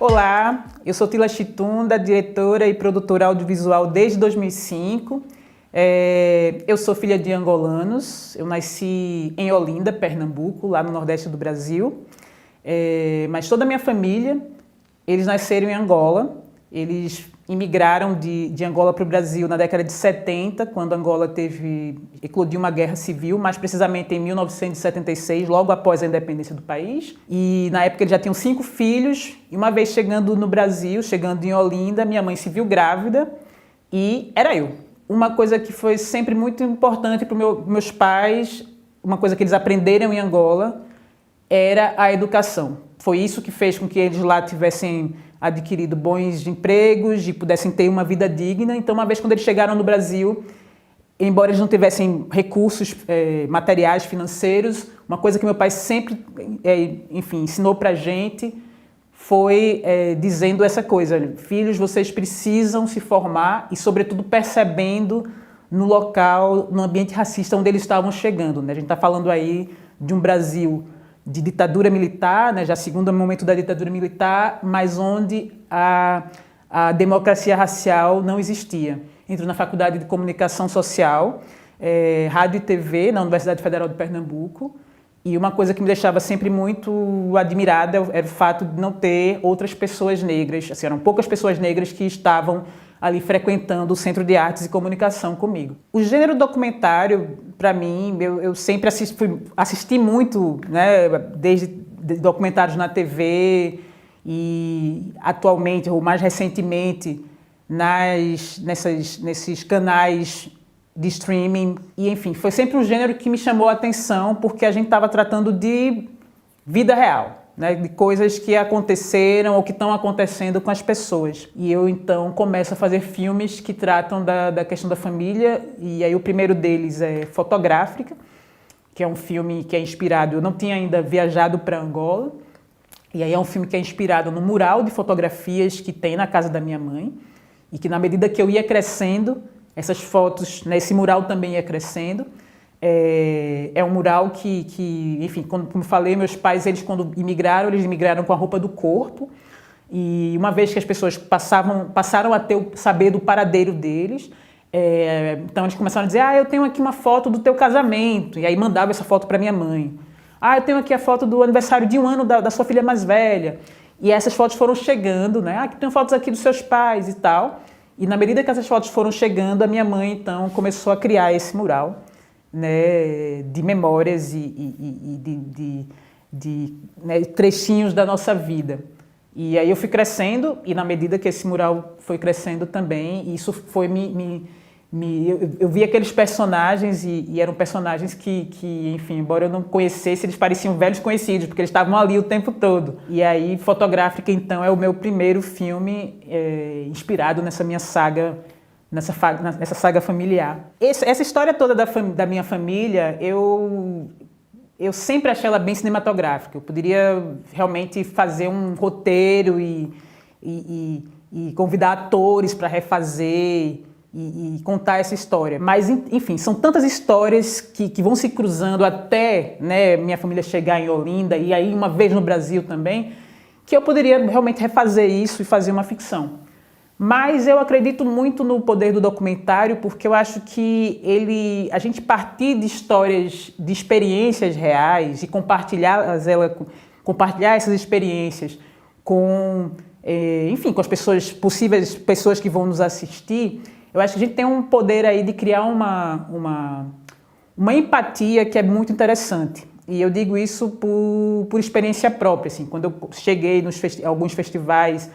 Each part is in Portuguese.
Olá, eu sou Tila Chitunda, diretora e produtora audiovisual desde 2005. Eu sou filha de angolanos, eu nasci em Olinda, Pernambuco, lá no Nordeste do Brasil. Mas toda a minha família, eles nasceram em Angola. Eles imigraram de Angola para o Brasil na década de 70, quando Angola eclodiu uma guerra civil, mais precisamente em 1976, logo após a independência do país. E na época eles já tinham 5 filhos, e uma vez chegando no Brasil, chegando em Olinda, minha mãe se viu grávida e era eu. Uma coisa que foi sempre muito importante para meus pais, uma coisa que eles aprenderam em Angola, era a educação. Foi isso que fez com que eles lá tivessem adquirido bons empregos e pudessem ter uma vida digna. Então, uma vez quando eles chegaram no Brasil, embora eles não tivessem recursos materiais, financeiros, uma coisa que meu pai sempre, ensinou pra gente foi dizendo essa coisa: filhos, vocês precisam se formar e, sobretudo, percebendo no local, no ambiente racista onde eles estavam chegando, né? A gente está falando aí de um Brasil de ditadura militar, né, já segundo momento da ditadura militar, mas onde a democracia racial não existia. Entro na Faculdade de Comunicação Social, Rádio e TV, na Universidade Federal de Pernambuco, e uma coisa que me deixava sempre muito admirada era o fato de não ter outras pessoas negras, assim, eram poucas pessoas negras que estavam ali frequentando o Centro de Artes e Comunicação comigo. O gênero documentário, para mim, eu sempre assisti muito, né, desde documentários na TV e atualmente, ou mais recentemente, nesses canais de streaming. E, enfim, foi sempre um gênero que me chamou a atenção porque a gente estava tratando de vida real, né, de coisas que aconteceram ou que estão acontecendo com as pessoas. E eu, então, começo a fazer filmes que tratam da questão da família, e aí o primeiro deles é Fotográfica, que é um filme que é inspirado... Eu não tinha ainda viajado para Angola, e aí é um filme que é inspirado no mural de fotografias que tem na casa da minha mãe, e que, na medida que eu ia crescendo, essas fotos, né, esse mural também ia crescendo. É um mural que, enfim, como falei, meus pais, eles quando eles imigraram com a roupa do corpo, e uma vez que as pessoas passaram a saber do paradeiro deles, então eles começaram a dizer: eu tenho aqui uma foto do teu casamento, e aí mandava essa foto para minha mãe. Eu tenho aqui a foto do aniversário de 1 ano da sua filha mais velha. E essas fotos foram chegando, né? Tem fotos aqui dos seus pais e tal. E na medida que essas fotos foram chegando, a minha mãe, então, começou a criar esse mural, né, de memórias e né, trechinhos da nossa vida. E aí eu fui crescendo, e na medida que esse mural foi crescendo também, isso foi eu vi aqueles personagens e eram personagens que, enfim, embora eu não conhecesse, eles pareciam velhos conhecidos, porque eles estavam ali o tempo todo. E aí Fotográfica, então, é o meu primeiro filme inspirado nessa minha saga, nessa saga familiar. Essa história toda da minha família, eu sempre achei ela bem cinematográfica. Eu poderia realmente fazer um roteiro e convidar atores para refazer e contar essa história. Mas, enfim, são tantas histórias que vão se cruzando até, né, minha família chegar em Olinda, e aí uma vez no Brasil também, que eu poderia realmente refazer isso e fazer uma ficção. Mas eu acredito muito no poder do documentário, porque eu acho que a gente partir de histórias, de experiências reais e compartilhar essas experiências com as possíveis pessoas que vão nos assistir, eu acho que a gente tem um poder aí de criar uma empatia que é muito interessante. E eu digo isso por experiência própria, assim, quando eu cheguei alguns festivais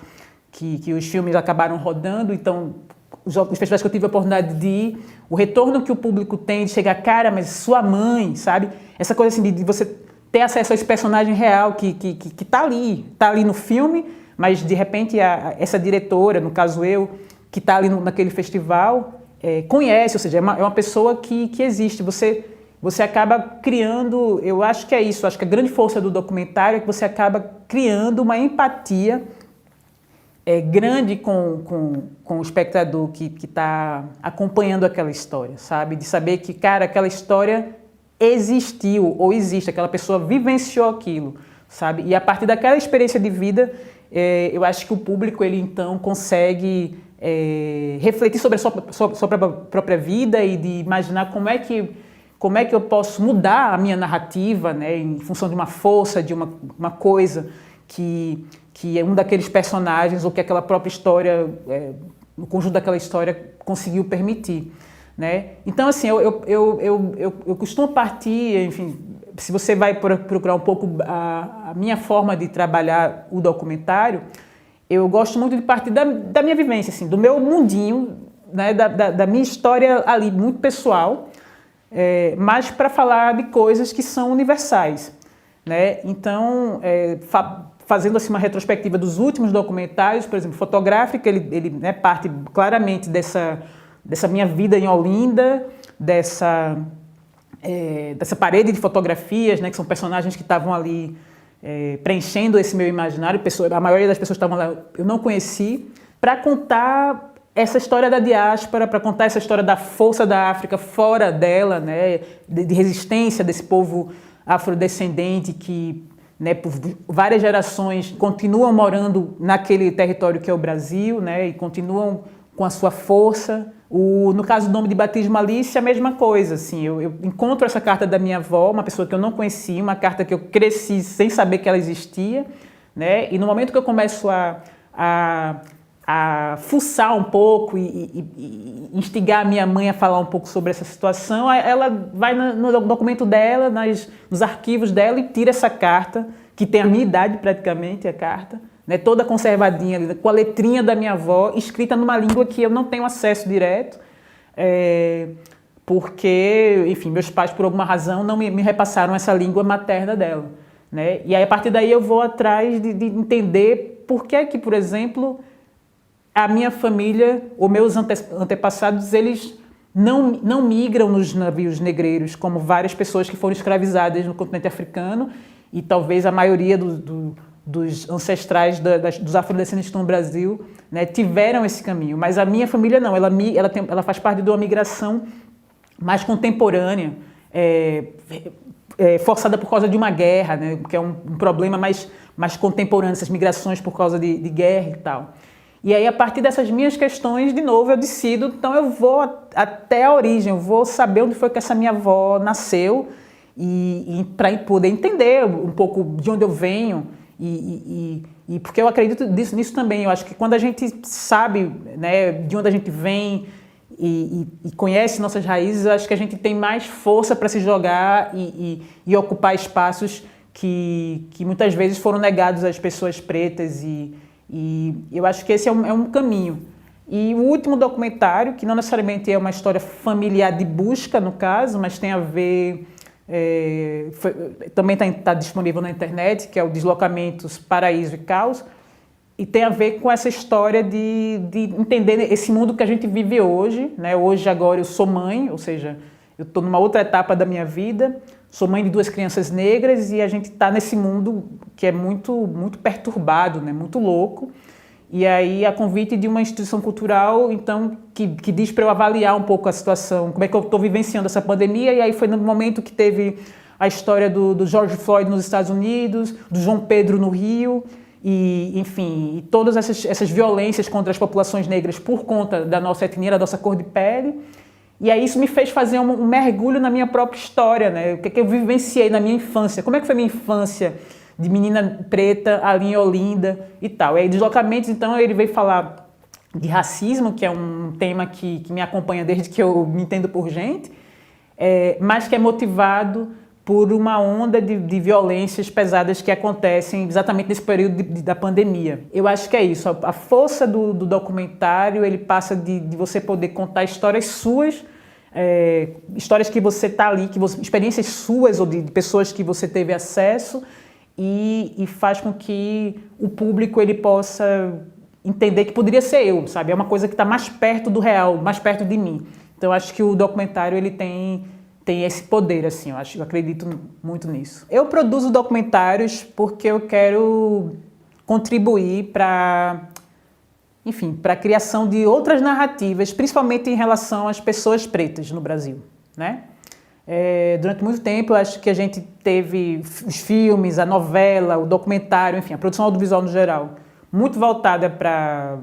que os filmes acabaram rodando, então os festivais que eu tive a oportunidade de ir, o retorno que o público tem de chegar: cara, mas sua mãe, sabe? Essa coisa assim de você ter acesso a esse personagem real que tá ali no filme, mas de repente essa diretora, no caso eu, que está ali naquele festival, conhece, ou seja, é uma pessoa que existe. Você acaba criando, eu acho que é isso, acho que a grande força do documentário é que você acaba criando uma empatia grande com o espectador que está acompanhando aquela história, sabe? De saber que, cara, aquela história existiu ou existe, aquela pessoa vivenciou aquilo, sabe? E a partir daquela experiência de vida, eu acho que o público ele então consegue refletir sobre a sua própria vida e de imaginar como é que eu posso mudar a minha narrativa, né, em função de uma força, de uma coisa que é um daqueles personagens ou que aquela própria história, o conjunto daquela história conseguiu permitir, né? Então, assim, eu costumo partir, enfim, se você vai procurar um pouco a minha forma de trabalhar o documentário, eu gosto muito de partir da minha vivência, assim, do meu mundinho, né, da minha história ali, muito pessoal, mas para falar de coisas que são universais, né? Então, fazendo assim uma retrospectiva dos últimos documentários, por exemplo, Fotográfica, ele né, parte claramente dessa minha vida em Olinda, dessa parede de fotografias, né, que são personagens que estavam ali preenchendo esse meu imaginário. A maioria das pessoas que estavam lá eu não conheci, para contar essa história da diáspora, para contar essa história da força da África fora dela, né, de resistência desse povo afrodescendente que, né, por várias gerações continuam morando naquele território que é o Brasil, né, e continuam com a sua força. No caso do nome de batismo Alice, a mesma coisa. Assim, eu encontro essa carta da minha avó, uma pessoa que eu não conhecia, uma carta que eu cresci sem saber que ela existia, né, e no momento que eu começo a fuçar um pouco e instigar a minha mãe a falar um pouco sobre essa situação, ela vai no documento dela, nos arquivos dela e tira essa carta, que tem a minha idade praticamente, a carta, né, toda conservadinha, ali, com a letrinha da minha avó, escrita numa língua que eu não tenho acesso direto, porque, enfim, meus pais, por alguma razão, não me repassaram essa língua materna dela, né? E aí, a partir daí, eu vou atrás de entender por que, por exemplo, a minha família, ou meus antepassados, eles não migram nos navios negreiros, como várias pessoas que foram escravizadas no continente africano, e talvez a maioria dos ancestrais dos afrodescendentes que estão no Brasil, né, tiveram esse caminho. Mas a minha família não, ela faz parte de uma migração mais contemporânea, forçada por causa de uma guerra, né, que é um problema mais contemporâneo, essas migrações por causa de guerra e tal. E aí, a partir dessas minhas questões, de novo, eu decido, então eu vou até a origem, eu vou saber onde foi que essa minha avó nasceu e para poder entender um pouco de onde eu venho e porque eu acredito nisso também. Eu acho que quando a gente sabe, né, de onde a gente vem e conhece nossas raízes, eu acho que a gente tem mais força para se jogar e ocupar espaços que muitas vezes foram negados às pessoas pretas e eu acho que esse é um caminho. E o último documentário, que não necessariamente é uma história familiar de busca, no caso, mas tem a ver... também está disponível na internet, que é o Deslocamentos, Paraíso e Caos, e tem a ver com essa história de entender esse mundo que a gente vive hoje, né? Hoje, agora, eu sou mãe, ou seja, eu estou numa outra etapa da minha vida, sou mãe de 2 crianças negras e a gente está nesse mundo que é muito, muito perturbado, né? Muito louco. E aí, a convite de uma instituição cultural, então, que diz para eu avaliar um pouco a situação, como é que eu estou vivenciando essa pandemia. E aí foi no momento que teve a história do George Floyd nos Estados Unidos, do João Pedro no Rio, e, enfim, e todas essas violências contra as populações negras por conta da nossa etnia, da nossa cor de pele. E aí isso me fez fazer um mergulho na minha própria história, né? O que eu vivenciei na minha infância, como é que foi a minha infância de menina preta ali em Olinda e tal. E aí, Deslocamentos, então, ele veio falar de racismo, que é um tema que me acompanha desde que eu me entendo por gente, mas que é motivado por uma onda de violências pesadas que acontecem exatamente nesse período da pandemia. Eu acho que é isso, a força do documentário, ele passa de você poder contar histórias suas, histórias que você está ali, experiências suas ou de pessoas que você teve acesso, e faz com que o público ele possa entender que poderia ser eu, sabe? É uma coisa que está mais perto do real, mais perto de mim. Então, eu acho que o documentário ele tem esse poder, assim, eu acredito muito nisso. Eu produzo documentários porque eu quero contribuir para, enfim, para a criação de outras narrativas, principalmente em relação às pessoas pretas no Brasil, né? Durante muito tempo, eu acho que a gente teve os filmes, a novela, o documentário, enfim, a produção audiovisual no geral, muito voltada para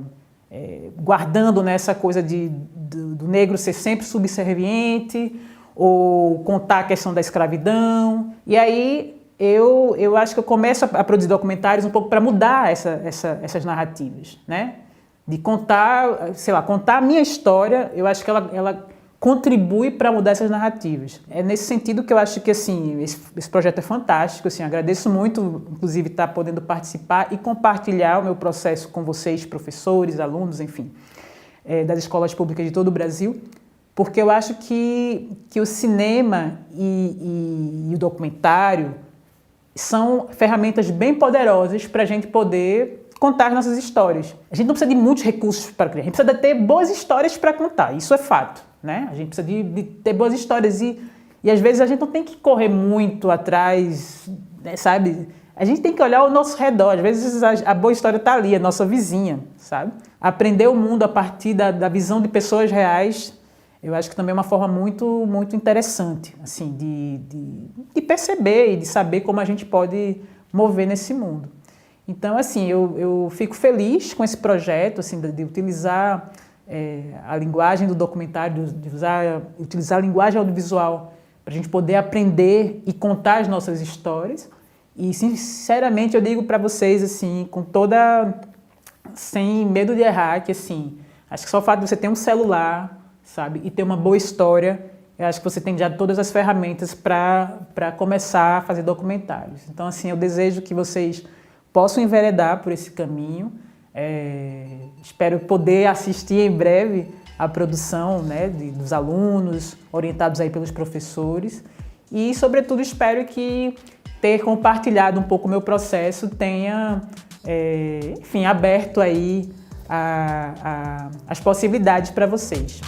guardando nessa coisa do negro ser sempre subserviente, ou contar a questão da escravidão. E aí eu acho que eu começo a produzir documentários um pouco para mudar essas narrativas, né? De contar, sei lá, contar a minha história. Eu acho que ela contribui para mudar essas narrativas. É nesse sentido que eu acho que assim, esse projeto é fantástico. Assim, agradeço muito, inclusive, estar podendo participar e compartilhar o meu processo com vocês, professores, alunos, enfim, das escolas públicas de todo o Brasil, porque eu acho que o cinema e o documentário são ferramentas bem poderosas para a gente poder contar as nossas histórias. A gente não precisa de muitos recursos para criar, a gente precisa de ter boas histórias para contar, isso é fato, né? A gente precisa de ter boas histórias e às vezes a gente não tem que correr muito atrás, né, sabe? A gente tem que olhar ao nosso redor, às vezes a boa história está ali, a nossa vizinha, sabe? Aprender o mundo a partir da visão de pessoas reais, eu acho que também é uma forma muito, muito interessante, assim, de perceber e de saber como a gente pode mover nesse mundo. Então, assim, eu fico feliz com esse projeto, assim, de utilizar a linguagem do documentário, de utilizar a linguagem audiovisual para a gente poder aprender e contar as nossas histórias. E, sinceramente, eu digo para vocês, assim, sem medo de errar, que, assim, acho que só o fato de você ter um celular, sabe, e ter uma boa história, eu acho que você tem já todas as ferramentas para começar a fazer documentários. Então, assim, eu desejo que vocês possam enveredar por esse caminho. Espero poder assistir em breve a produção, né, dos alunos, orientados aí pelos professores. E, sobretudo, espero que ter compartilhado um pouco o meu processo tenha, enfim, aberto aí as possibilidades para vocês.